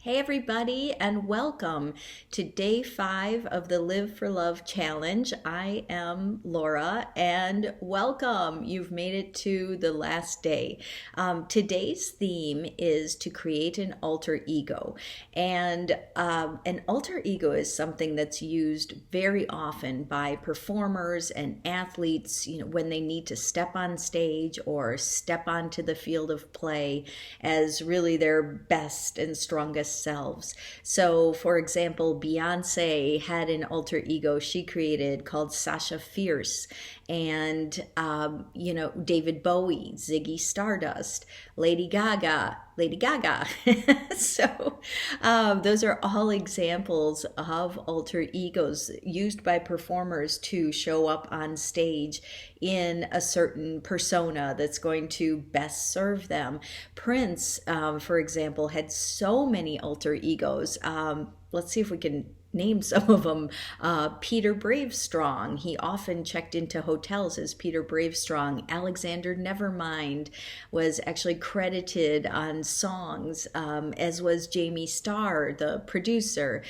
Hey everybody, and welcome to day 5 of the Live4Love challenge. I am Laura, and welcome. You've made it to the last day. Today's theme is to create an alter ego, and an alter ego is something that's used very often by performers and athletes. When they need to step on stage or step onto the field of play as really their best and strongest selves. So, for example, Beyonce had an alter ego she created called Sasha Fierce, and David Bowie, Ziggy Stardust, Lady Gaga. So, those are all examples of alter egos used by performers to show up on stage in a certain persona that's going to best serve them. Prince, for example, had so many alter egos. Let's see if we can name some of them. Peter Bravestrong. He often checked into hotels as Peter Bravestrong. Alexander Nevermind was actually credited on songs, as was Jamie Starr, the producer.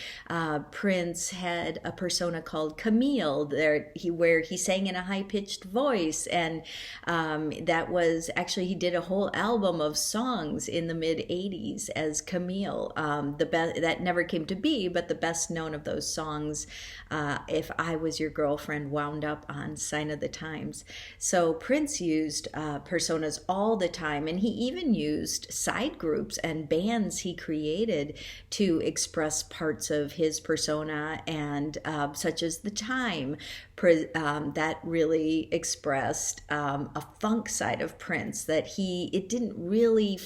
Prince had a persona called Camille, where he sang in a high-pitched voice, and that was actually, he did a whole album of songs in the mid-'80s as Camille. That never came to be, but the best known of those songs, If I Was Your Girlfriend, wound up on Sign of the Times. So Prince used personas all the time, and he even used side groups and bands he created to express parts of his persona, and such as The Time, that really expressed a funk side of Prince that it didn't really,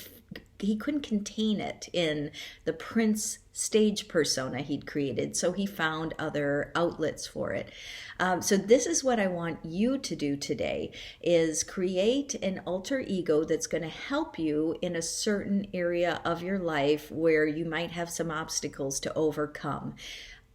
he couldn't contain it in the Prince stage persona he'd created, so he found other outlets for it. So this is what I want you to do today, is create an alter ego that's going to help you in a certain area of your life where you might have some obstacles to overcome.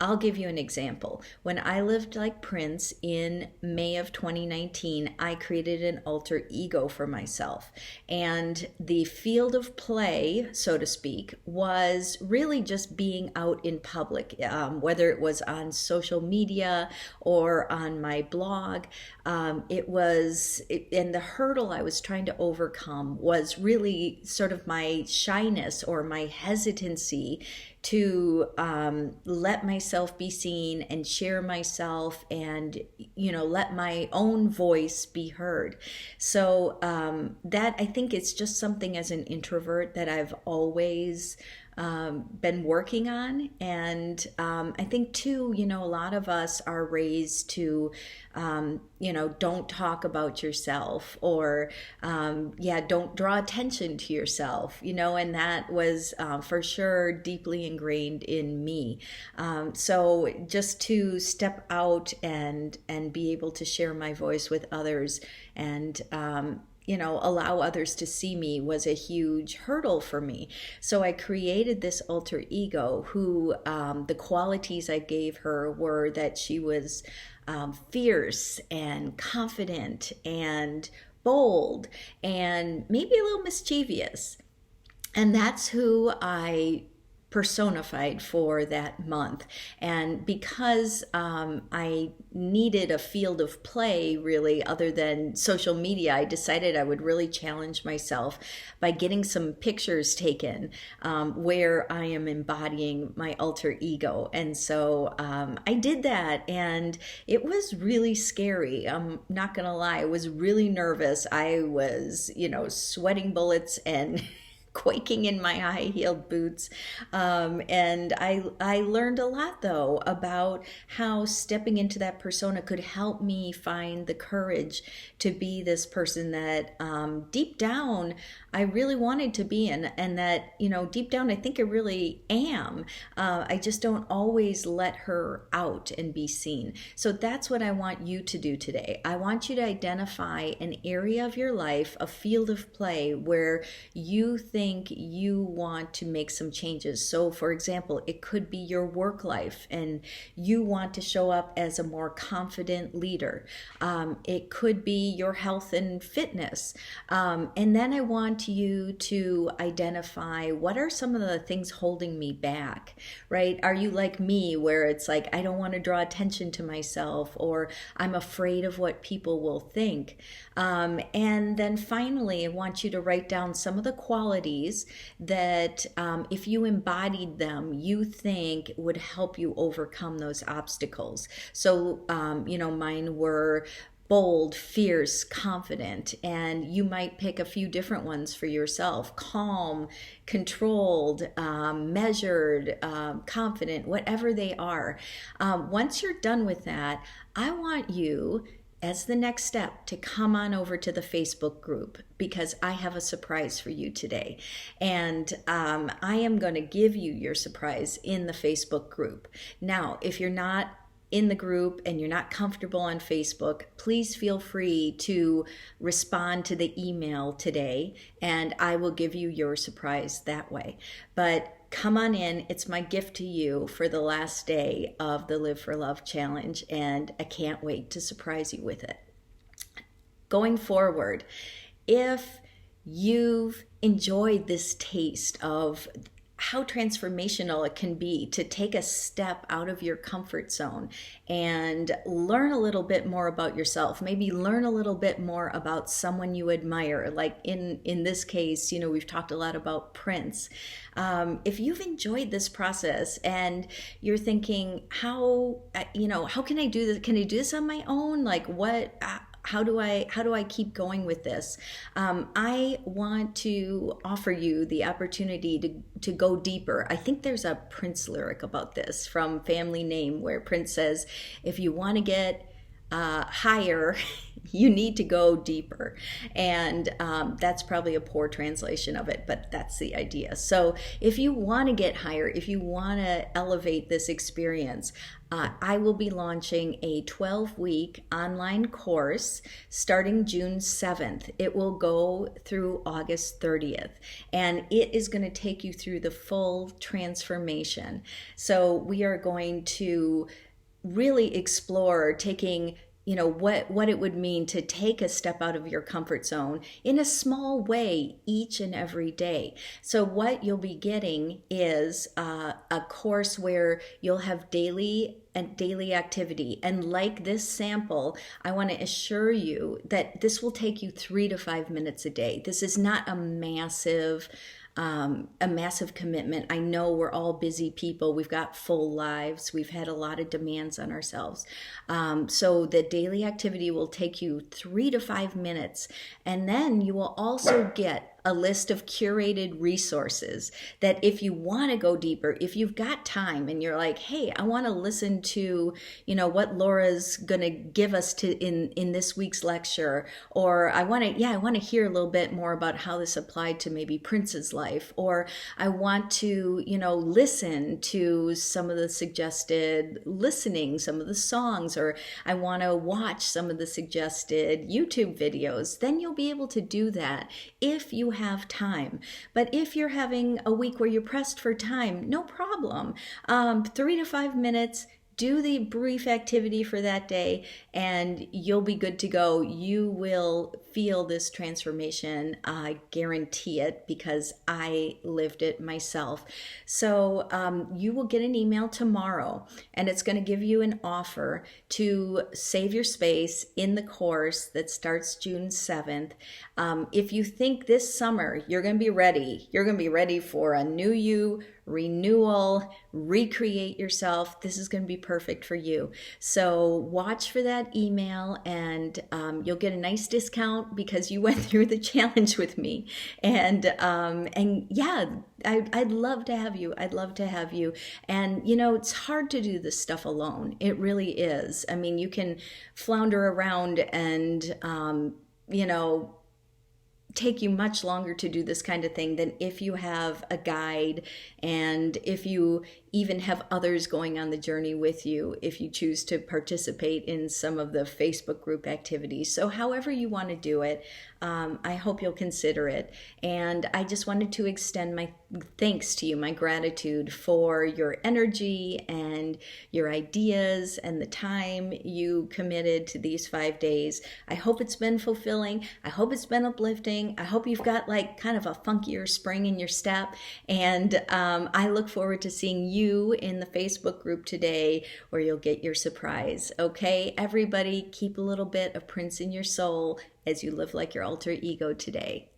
I'll give you an example. When I lived like Prince in May of 2019, I created an alter ego for myself. And the field of play, so to speak, was really just being out in public, whether it was on social media or on my blog. And the hurdle I was trying to overcome was really sort of my shyness or my hesitancy to let myself be seen and share myself, and let my own voice be heard. So that, I think, it's just something as an introvert that I've always been working on. And I think too, a lot of us are raised to don't talk about yourself, or don't draw attention to yourself, and that was for sure deeply ingrained in me. So just to step out and be able to share my voice with others, and allow others to see me, was a huge hurdle for me. So I created this alter ego who, the qualities I gave her were that she was fierce and confident and bold and maybe a little mischievous. And that's who I personified for that month. And because I needed a field of play really other than social media, I decided I would really challenge myself by getting some pictures taken where I am embodying my alter ego. And so I did that, and it was really scary. I'm not gonna lie, I was really nervous. I was, sweating bullets and quaking in my high-heeled boots. And I learned a lot, though, about how stepping into that persona could help me find the courage to be this person that deep down I really wanted to be, and that, deep down I think I really am. I just don't always let her out and be seen. So that's what I want you to do today. I want you to identify an area of your life, a field of play, where you think think you want to make some changes. So, for example, it could be your work life and you want to show up as a more confident leader. It could be your health and fitness. And then I want you to identify what are some of the things holding me back, right? Are you like me where it's like, I don't want to draw attention to myself, or I'm afraid of what people will think? And then finally, I want you to write down some of the qualities that if you embodied them, you think would help you overcome those obstacles. So, mine were bold, fierce, confident, and you might pick a few different ones for yourself: calm, controlled, measured, confident, whatever they are. Once you're done with that, I want you, as the next step, to come on over to the Facebook group, because I have a surprise for you today. And I am going to give you your surprise in the Facebook group. Now, if you're not in the group and you're not comfortable on Facebook, please feel free to respond to the email today and I will give you your surprise that way. But come on in. It's my gift to you for the last day of the Live for Love challenge, and I can't wait to surprise you with it. Going forward, if you've enjoyed this taste of how transformational it can be to take a step out of your comfort zone and learn a little bit more about yourself, maybe learn a little bit more about someone you admire. Like in this case, we've talked a lot about Prince. If you've enjoyed this process and you're thinking, how can I do this? Can I do this on my own? Like what? How do I keep going with this? I want to offer you the opportunity to go deeper. I think there's a Prince lyric about this from Family Name where Prince says, if you want to get higher, you need to go deeper. And that's probably a poor translation of it, but that's the idea. So if you want to get higher, if you want to elevate this experience, I will be launching a 12-week online course starting June 7th. It will go through August 30th, and it is going to take you through the full transformation. So we are going to really explore taking what it would mean to take a step out of your comfort zone in a small way each and every day. So what you'll be getting is a course where you'll have daily activity. And like this sample, I want to assure you that this will take you 3 to 5 minutes a day. This is not a massive commitment. I know we're all busy people. We've got full lives. We've had a lot of demands on ourselves. So the daily activity will take you 3 to 5 minutes. And then you will also get a list of curated resources that if you want to go deeper, if you've got time and you're like, hey, I want to listen to, what Laura's going to give us in this week's lecture, or I want to hear a little bit more about how this applied to maybe Prince's life, or I want to, listen to some of the suggested listening, some of the songs, or I want to watch some of the suggested YouTube videos, then you'll be able to do that if you have time. But if you're having a week where you're pressed for time, no problem. 3 to 5 minutes, do the brief activity for that day, and you'll be good to go. You will feel this transformation. I guarantee it because I lived it myself. So you will get an email tomorrow, and it's going to give you an offer to save your space in the course that starts June 7th. If you think this summer you're going to be ready for a new you, renewal, recreate yourself, this is going to be perfect for you. So watch for that email, and you'll get a nice discount because you went through the challenge with me. And yeah, I'd love to have you. I'd love to have you. And it's hard to do this stuff alone. It really is. I mean, you can flounder around and take you much longer to do this kind of thing than if you have a guide, and if you even have others going on the journey with you, if you choose to participate in some of the Facebook group activities. So however you want to do it, I hope you'll consider it. And I just wanted to extend my thanks to you, my gratitude for your energy and your ideas and the time you committed to these 5 days. I hope it's been fulfilling. I hope it's been uplifting. I hope you've got like kind of a funkier spring in your step. And I look forward to seeing you in the Facebook group today where you'll get your surprise. Okay, everybody, keep a little bit of Prince in your soul as you live like your alter ego today.